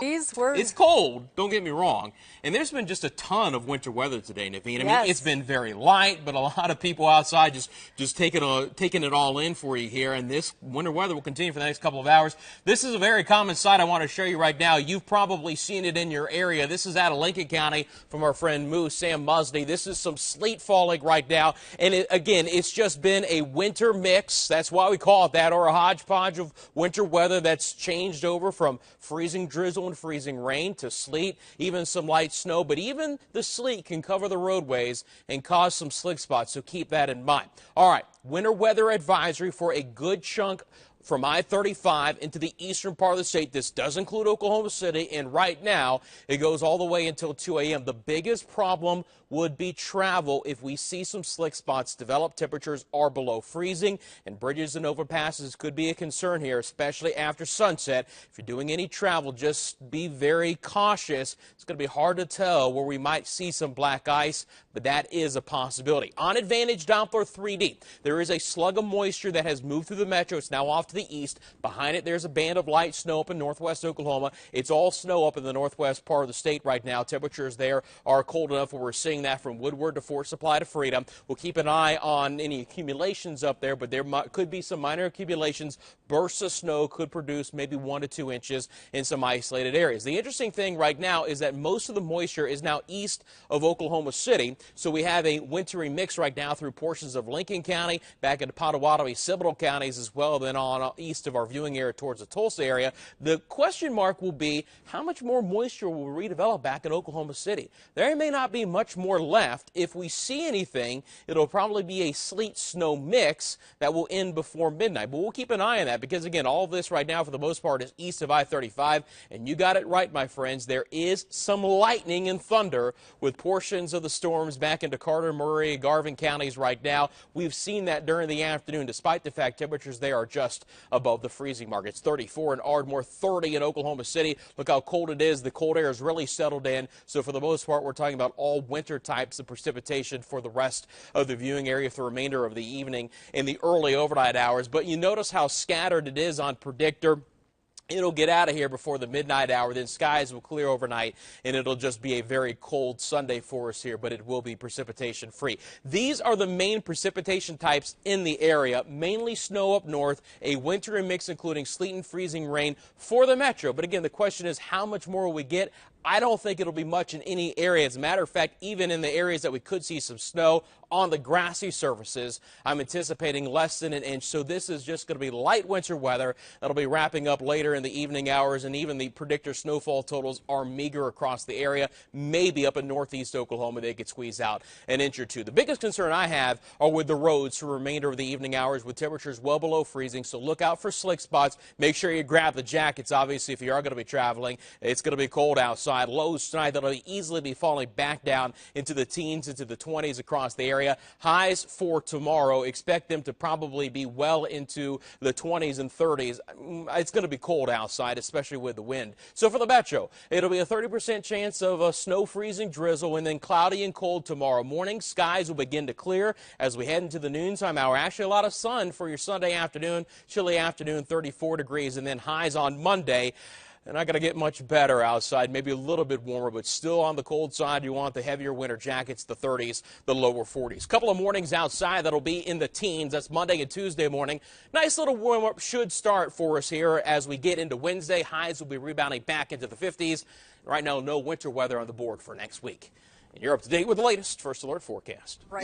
These were It's cold, don't get me wrong. And there's been just a ton of winter weather today, Naveen. I mean, it's been very light, but a lot of people outside just taking it all in for you here. And this winter weather will continue for the next couple of hours. This is a very common sight I want to show you right now. You've probably seen it in your area. This is out of Lincoln County from our friend Moose, Sam Musney. This is some sleet falling right now. And again, it's just been a winter mix. That's why we call it that, or a hodgepodge of winter weather that's changed over from freezing drizzle and freezing rain to sleet, even some light snow. But even the sleet can cover the roadways and cause some slick spots, so keep that in mind. All right, winter weather advisory for a good chunk from I-35 into the eastern part of the state. This does include Oklahoma City, and right now it goes all the way until 2 a.m. The biggest problem would be travel. If we see some slick spots develop, temperatures are below freezing, and bridges and overpasses could be a concern here, especially after sunset. If you're doing any travel, just be very cautious. It's going to be hard to tell where we might see some black ice, but that is a possibility. On Advantage Doppler 3D, there is a slug of moisture that has moved through the metro. It's now off to the east. Behind it, there's a band of light snow up in northwest Oklahoma. It's all snow up in the northwest part of the state right now. Temperatures there are cold enough where we're seeing that from Woodward to Fort Supply to Freedom. We'll keep an eye on any accumulations up there, but there could be some minor accumulations. Bursts of snow could produce maybe 1 to 2 inches in some isolated areas. The interesting thing right now is that most of the moisture is now east of Oklahoma City, so we have a wintry mix right now through portions of Lincoln County, back into Pottawatomie, Seminole counties as well, then on east of our viewing area towards the Tulsa area. The question mark will be how much more moisture will redevelop back in Oklahoma City. There may not be much more left. If we see anything, it'll probably be a sleet snow mix that will end before midnight. But we'll keep an eye on that because, again, all of this right now for the most part is east of I-35. And you got it right, my friends. There is some lightning and thunder with portions of the storms back into Carter, Murray, Garvin counties right now. We've seen that during the afternoon, despite the fact temperatures there are just above the freezing mark. It's 34 in Ardmore, 30 in Oklahoma City. Look how cold it is. The cold air has really settled in. So for the most part, we're talking about all winter types of precipitation for the rest of the viewing area for the remainder of the evening in the early overnight hours. But you notice how scattered it is on Predictor. It'll get out of here before the midnight hour, then skies will clear overnight, and it'll just be a very cold Sunday for us here, but it will be precipitation free. These are the main precipitation types in the area, mainly snow up north, a wintry mix including sleet and freezing rain for the metro. But again, the question is how much more will we get? I don't think it'll be much in any area. As a matter of fact, even in the areas that we could see some snow on the grassy surfaces, I'm anticipating less than an inch. So this is just going to be light winter weather that'll be wrapping up later in the evening hours, and even the Predictor snowfall totals are meager across the area. Maybe up in northeast Oklahoma they could squeeze out an inch or two. The biggest concern I have are with the roads for the remainder of the evening hours with temperatures well below freezing. So look out for slick spots. Make sure you grab the jackets. Obviously, if you are going to be traveling, it's going to be cold outside. Lows tonight that'll easily be falling back down into the teens, into the 20s across the area. Highs for tomorrow, expect them to probably be well into the 20s and 30s. It's going to be cold outside, especially with the wind. So for the metro, it'll be a 30% chance of a snow freezing drizzle, and then cloudy and cold tomorrow morning. Skies will begin to clear as we head into the noontime hour. Actually, a lot of sun for your Sunday afternoon, chilly afternoon, 34 degrees, and then highs on Monday. They're not going to get much better outside, maybe a little bit warmer, but still on the cold side. You want the heavier winter jackets, the 30s, the lower 40s. Couple of mornings outside that'll be in the teens. That's Monday and Tuesday morning. Nice little warm-up should start for us here as we get into Wednesday. Highs will be rebounding back into the 50s. Right now, no winter weather on the board for next week. And you're up to date with the latest First Alert forecast. Right.